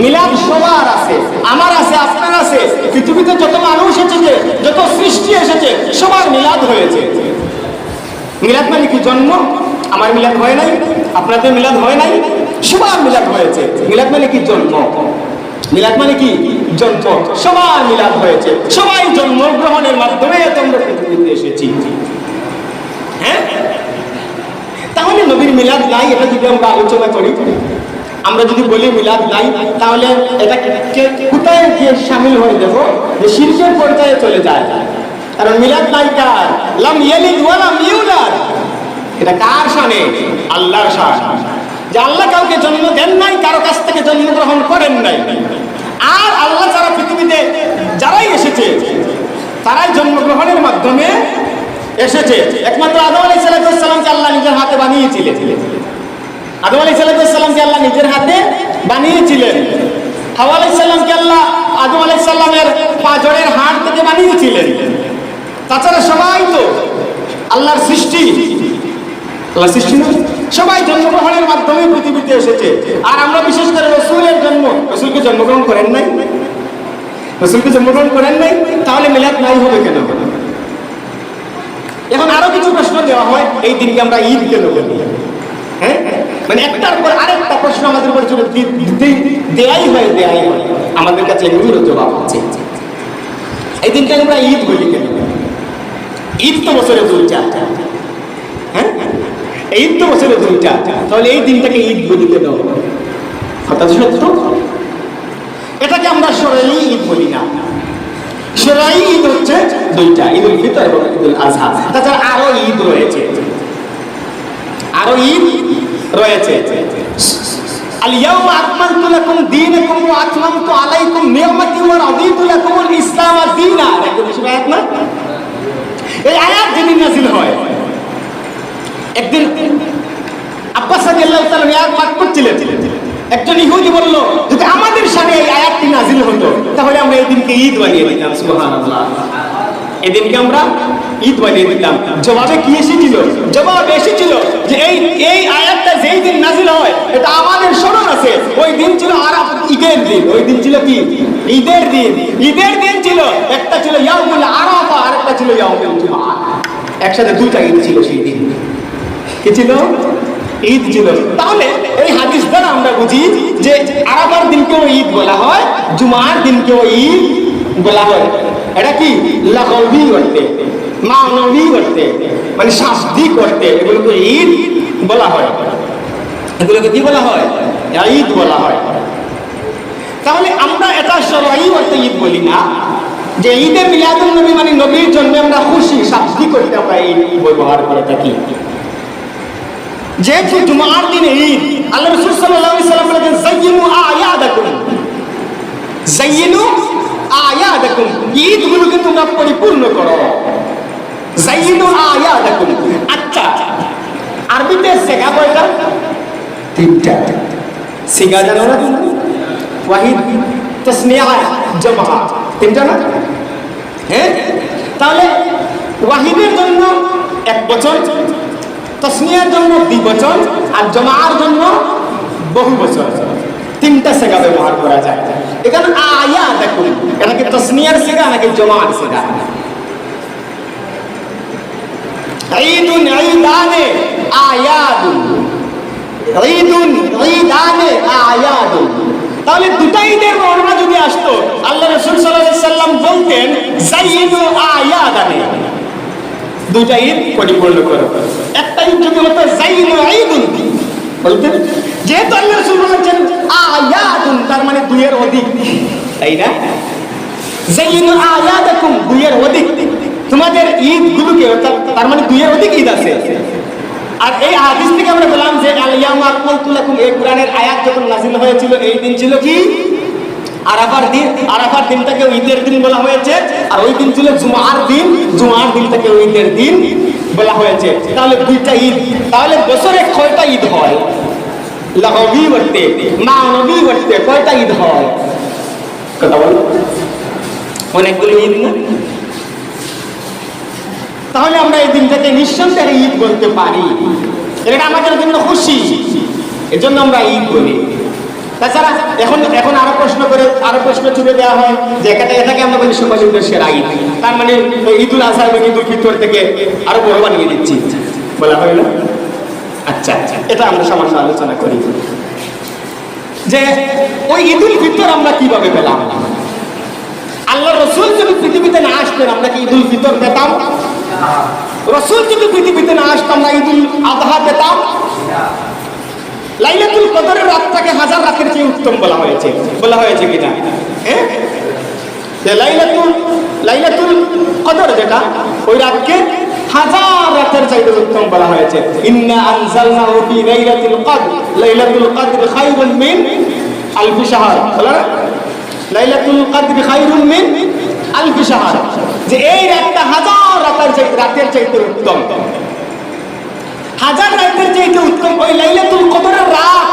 মিলাদ সবার আছে, আমার আছে, আপনার আছে, পৃথিবীতে যত মানুষ এসেছে, যত সৃষ্টি এসেছে, সবার মিলাদ হয়েছে। মিলাদ মানে কি? জন্ম। আমার মিলাদ হয় নাই, আপনাদের মিলাদ হয় নাই, সবার মিলাদ হয়েছে। মিলাদ মানে কি? জন্ম। মিলাদ মানে কি? জন্ম। সবার মিলাদ হয়েছে, সবাই জন্মগ্রহণের মাধ্যমে তোমরা পৃথিবীতে এসেছি। হ্যাঁ, তাহলে নবীর মিলাদ নাই এটা যদি আমরা আলোচনা করি, আমরা যদি বলি মিলাদ নাই, তাহলে এটা কোথায় গিয়ে সামিল হয়ে দেব? যে শিরকের পর্যায়ে চলে যায়। কারণ মিলাদ নাই কার? লাম ইয়ালিদ ওয়া লাম ইউলাদ। এটা কার শানে? আল্লাহর শান। যে আল্লাহ কাউকে জন্ম দেন নাই, কারো কাছ থেকে জন্মগ্রহণ করেন নাই। আর আল্লাহ যারা পৃথিবীতে যারাই এসেছে, তারাই জন্মগ্রহণের মাধ্যমে এসেছে। একমাত্র আদম আলাইহিস সালামকে আল্লাহ নিজের হাতে বানিয়েছিলেন। আদম আলাইহিস সালামকে আল্লাহ নিজের হাতে বানিয়েছিলেন। হাওয়া আলাইহিস সালামকে আল্লাহ আদম আলাইহিস সালামের পাঁজরের হাড় থেকে বানিয়েছিলেন। তাছাড়া সবাই তো আল্লাহর সৃষ্টি। আল্লাহর সৃষ্টি না? সবাই জন্মগ্রহণের মাধ্যমে পৃথিবীতে এসেছে। আর আমরা বিশেষ করে রাসূলের জন্ম, রাসূলকে জন্মগ্রহণ করেন নাই, রাসূলকে জন্মগ্রহণ করেন নাই, তাহলে মিলাদ নাই হবে কেন? এখন আরো কিছু প্রশ্ন দেওয়া হয়, এই দিনকে আমরা ঈদ কেন বলি? হ্যাঁ, মানে একটার পর আরেকটা প্রশ্ন আমাদের উপর দেয়াই হয়। আমাদের কাছে এগুলোর জবাব আছে। এই দিনকে আমরা ঈদ বলি কেন? ঈদ তো বছরে দুইটা। হ্যাঁ, ঈদ তো বছরে দুইটা, তাহলে এই দিনটাকে ঈদ বলি কেন? কথা সত্য। এটাকে আমরা শরঈ ঈদ বলি না। শরঈ ঈদ হচ্ছে দুইটা, ঈদুল ফিতর এবং ঈদুল আযহা। তাছাড়া আরো ঈদ রয়েছে, আরো ঈদ রয়েছে। আল ইয়াওমা আকমালতু লাকুম দীনাকুম ওয়া আতমামতু আলাইকুম নি'মাতি ওয়া রাদিতু লাকুমুল ইসলাম দীনা। দেখো কিছু আয়াত না? এই আয়াত যেদিন নাযিল হয়, একদিন আব্বাস রাদিয়াল্লাহু তাআলা আয়াত পাঠ করছিলেন। একজন ইহুদি বলল, যদি আমাদের সামনে এই আয়াতটি নাযিল হতো, তাহলে আমরা এই দিনকে ঈদ বানিয়ে দিতাম। সুবহানাল্লাহ, এই দিনকে আমরা ঈদ বানিয়ে দিতাম। জবাবে কি এসেছিল? জবাব এসেছিল যে এই আয়াতটা যেই দিন নাযিল হয়, এটা আমাদের স্মরণ আছে। ওই দিন ছিল আরাফা, ঈদের দিন। ওই দিন ছিল কি? ঈদের দিন। ঈদের দিন ছিল, একটা ছিল ইয়াউমুল আরাফা, আর একটা ছিল ইয়াউমুল জুমআ। একসাথে দুইটা ঈদ ছিল সেই দিন। কি ছিল? ঈদ ছিল। তাহলে এই হাদিস দ্বারা আমরা বুঝি যে আরাফার দিনকেও ঈদ বলা হয়, জুমার দিনকেও ঈদ বলা হয়। এটা কি? লাগাবি করতে, মানবী করতে, মানে শাস্তিক করতে, এগুলোকে ঈদ বলা হয়। এগুলোকে কি বলা হয়? ঈদ বলা হয়। তাহলে আমরা এটা শরঈ অর্থে ঈদ বলি না, যে ঈদে মিলাদুন নবী মানে নবীর জন্মে আমরা খুশি, শাস্তি করতে আমরা এই ব্যবহার করে থাকি। যেহেতু জুমার দিনে ঈদ, আল্লাহ রাসূল সাল্লাল্লাহু আলাইহি ওয়াসাল্লাম বলেছেন, যায়িনু আয়াদাকুম, যায়িনু আয়াদাকুম, ঈদগুলোকে তোমরা পরিপূর্ণ করো। যায়িনু আয়াদাকুম। আচ্ছা, আরবিতে সিগা কয়টা? তিনটা। সিগা জানো না তোমরা? ওয়াহিদ, তাসনিয়া, জামা, তিনটা না? হ্যাঁ, তাহলে ওয়াহিদের জন্য এক বচন, তাসনিয়ার জন্য দ্বিবচন, আর জামার জন্য বহু বচন। তিনটা সিগা ব্যবহার করা যায়। এখানে আয়াদাকুম, এটা কি তাসনিয়ার সিগা নাকি জামার সিগা? ঈদুন ঈদানে আয়াদুন, ঈদুন ঈদানে আয়াদুন। তাহলে দুটা ঈদের বর্ণনা যদি আসতো, আল্লাহ রাসূল সাল্লাল্লাহু আলাইহি ওয়াসাল্লাম বলতেন যায়িনু আয়াদানে, দুটা ঈদ পরিপূর্ণ করো। একটা ঈদ যদি হতো যায়িনু ঈদুন বলতেন। যেহেতু আল্লাহ রাসূল বলেছেন আয়াদুন, তার মানে দুইয়ের অধিক, তাই না? যায়িনু আয়াদাকুম, দুইয়ের অধিক তোমাদের ঈদগুলোকে, তার মানে দুইয়ের অধিক ঈদ আছে। আর এই হাদিস থেকে আমরা বললাম যে আল ইয়াউমা আকমালতু লাকুম, এই কোরআনের আয়াত যখন নাযিল হয়েছিল, এই দিন ছিল কি? আরাফার দিন। আরাফার দিনটাকে ঈদের দিন বলা হয়েছে। আর ওই দিন ছিল জুমার দিন, জুমার দিনটাকে ঈদের দিন বলা হয়েছে। তাহলে দুইটা ঈদ। তাহলে বছরে কয়টা ঈদ হয়? লাগাবি করতে, মানবী করতে কয়টা ঈদ হয়? কথা বলো, অনেকগুলো ঈদ না? তাহলে আমরা এই দিনটাকে নিঃসন্দেহে ঈদ বলতে পারি। এটা আমাদের জন্য খুশি। এজন্য আমরা ঈদ বলি। তাছাড়া এখন আরো প্রশ্ন ছুড়ে দেওয়া হয় যে এটাকে আমরা বলি সমাজ উদ্দেশ্যের ঈদ, তার মানে ঈদুল আজহা এবং ঈদুল ফিতর থেকে আরো বড় বানিয়ে দিচ্ছি, বলা হয় না? আচ্ছা, এটা আমরা সামান্য আলোচনা করি যে ওই ঈদুল ফিতর আমরা কিভাবে পেলাম। আল্লাহ রসুল যদি পৃথিবীতে না আসতেন আমরা কি ঈদুল ফিতর পেতাম? রসুল যদি পৃথিবীতে না আসতাম আমরা ঈদুল আজহা পেতাম? লাইলাতুল কদরের রাতটাকে হাজার রাতের চেয়ে উত্তম বলা হয়েছে কিনা? হ্যাঁ, যে লাইলাতুল কদর যেটা, ওই রাতকে হাজার রাতের চাইতে উত্তম বলা হয়েছে। ইন্না আনজালনাহু ফি লাইলাতুল কদর, লাইলাতুল কদর খায়রুম মিন আলফি শাহর। বলা না, লাইলাতুল কদর খায়রুম মিন আলফি শাহর, যে এই রাতটা হাজার রাতের চাইতে উত্তম, হাজার রাতের চাইতে উত্তম। ওই লাইলাতুল কদরের রাত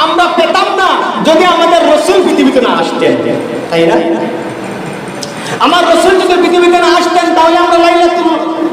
আমরা পেতাম না যদি আমাদের রাসূল পৃথিবীতে না আসতেন, তাই না? আমার রাসূল যদি পৃথিবীতে না আসতেন তাহলে আমরা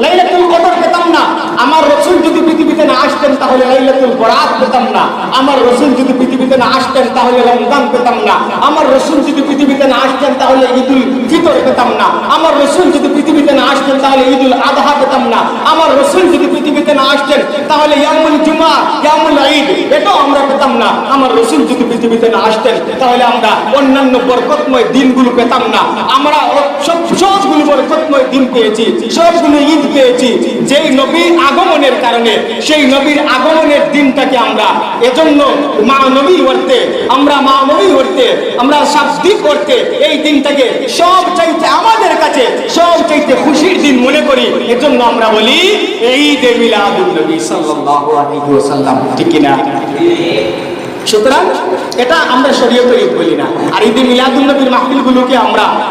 লাইলাতুল কদর পেতাম না। আমার রাসূল যদি পৃথিবীতে না আসতেন তাহলে লাইলাতুল বরাত পেতাম না। আমার রাসূল যদি পৃথিবীতে না আসতেন তাহলে রমজান পেতাম না। আমার রাসূল যদি পৃথিবীতে না আসতেন তাহলে ঈদুল ফিতর পেতাম না। আমার রাসূল যদি পৃথিবীতে না আসতেন তাহলে ঈদুল আযহা পেতাম না। আমার রাসূল যদি পৃথিবীতে না আসতেন তাহলে ইয়ামুল জুমআ, ইয়ামুল ঈদ এটাও আমরা পেতাম না। আমার রাসূল যদি পৃথিবীতে না আসতেন তাহলে আমরা অন্যান্য বরকতময় দিনগুলো পেতাম না। আমরা সবগুলো বরকতময় দিন পেয়েছি, সবগুলো ঈদ পেয়েছি যেই নবীর আগমনের কারণে। সেই নবীর আগমনের দিনটাকে আমরা এজন্য মা নবী করতে, আমরা শাব্দিক করতে এই দিনটাকে সব চাইতে আমাদের কাছে সব চাইতে খুশির দিন মনে করি। এজন্য আমরা বলি ঈদ এ মিলাদুন নবী সাল্লাল্লাহু আলাইহি ওয়াসাল্লাম, ঠিক কি না? সুতরাং এটা আমরা শরীয়তের ঈদ বলি না। আর ঈদে মিলাদুন নবীর মাহফিলগুলোকে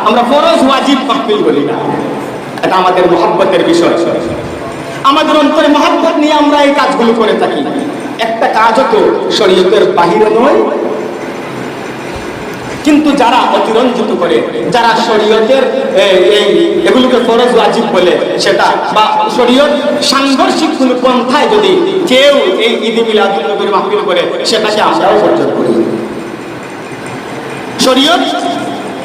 আমরা ফরজ ওয়াজিব মাহফিল বলি না। এটা আমাদের মহব্বতের বিষয়, আমাদের অন্তরে মহব্বত নিয়ে আমরা এই কাজগুলো করে থাকি। একটা কাজও তো শরীয়তের বাহিরে নয়, কিন্তু যারা অতিরঞ্জিত করে, যারা শরীয়তের এগুলোকে ফরজ ওয়াজিব বলে, সেটা বা শরীয়ত সাংঘর্ষিক কোনো পন্থায় যদি কেউ এই ঈদে মিলাদুন নবীর মাহফিল করে সেটাকে আমরাও বর্জন করি। শরীয়ত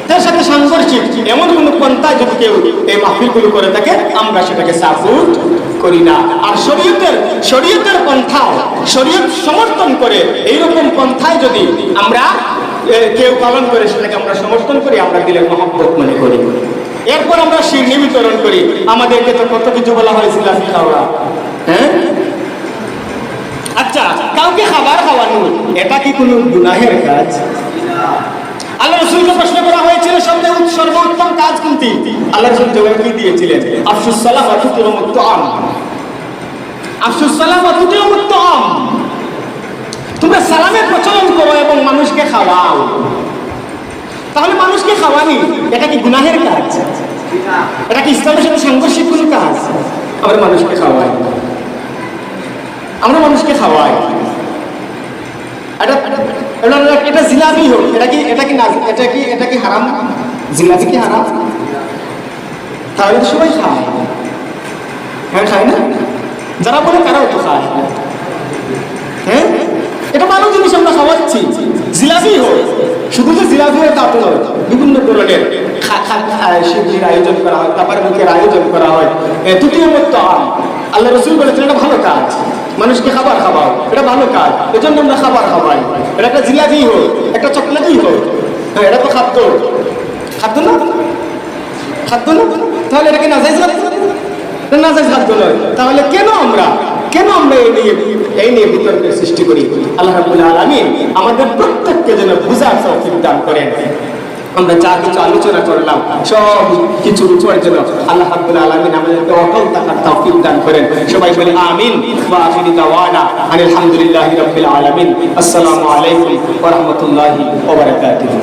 তার সাথে সাংঘর্ষিক এমন কোন পন্থায় যদি কেউ এই মাহফিলগুলো করে থাকে আমরা সেটাকে সাপোর্ট করি না। আর শরীয়তের পন্থায়, শরীয়ত সমর্থন করে এইরকম পন্থায় যদি আমরা কেউ পালন করে সেটাকে আমরা সমর্থন করি, আমরা দিলের মহব্বত মনে করি। এরপর আমরা শিরনি বিতরণ করি। আমাদেরকে তো কত কিছু বলা হয়েছিল আমি খাওয়া, হ্যাঁ? আচ্ছা, কাউকে খাবার খাওয়ানো এটা কি কোনো গুনাহের কাজ? আল্লাহ রাসূলকে প্রশ্ন করা হয়েছিল সর্বোত্তম কাজ কোনটি? আল্লাহ রাসূল জবাব কি দিয়েছিলেন? আফশুস সালাম ওয়া তুতিমুত তুআম। আফশুস সালাম ওয়া তুতিমুত তুআম, তোমরা সালামের প্রচলন করো এবং মানুষকে খাওয়াও। তাহলে মানুষকে খাওয়ানি এটা কি গুনাহের কাজ? এটা কি ইসলামের সাথে সাংঘর্ষিক কোনো কাজ? আমরা মানুষকে খাওয়াই। এটা জিলাপি হোক, এটা কি হারাম? জিলাপি কি হারাম? তাহলে সবাই খায়, হ্যাঁ খায় না? যারা বলে তারাও তো খায়, হ্যাঁ? এটা ভালো জিনিস আমরা খাওয়াচ্ছি। জিলাপি হোক, শুধু যে জিলাপি হয় তা তো নয়, বিভিন্ন ধরনের শিবজির আয়োজন করা হয়, তারপরে মুখের আয়োজন করা হয়। তুতিমুত তুআম, আল্লাহ রাসূল বলেছেন এটা ভালো কাজ, মানুষকে খাবার খাওয়াও, এটা ভালো কাজ, এজন্য আমরা খাবার খাওয়াই। এটা একটা জিলাপি হোক, একটা চকলেটই হোক, হ্যাঁ এটা তো খাদ্য না, তাহলে এটা কি নাজায়েজ খাদ্য? নাজায়েজ খাদ্য নয়। তাহলে কেন আমরা এই নিয়ে বিতর্কের সৃষ্টি করি? আল্লাহ রাব্বুল আলামিন আমাদের প্রত্যেককে যেন বুঝার তৌফিক দান করেন। আমরা যা কিছু আলোচনা করলাম সব কিছুর উপর যেন আল্লাহ রাব্বুল আলামিন আমাদেরকে অটল থাকার তৌফিক দান করেন। সবাই বলি আমিন। ওয়া আখিরু দাওয়ানা আলহামদুলিল্লাহি রাব্বিল আলামিন। আসসালামু আলাইকুম ওয়া রাহমাতুল্লাহি ওয়া বারাকাতুহু।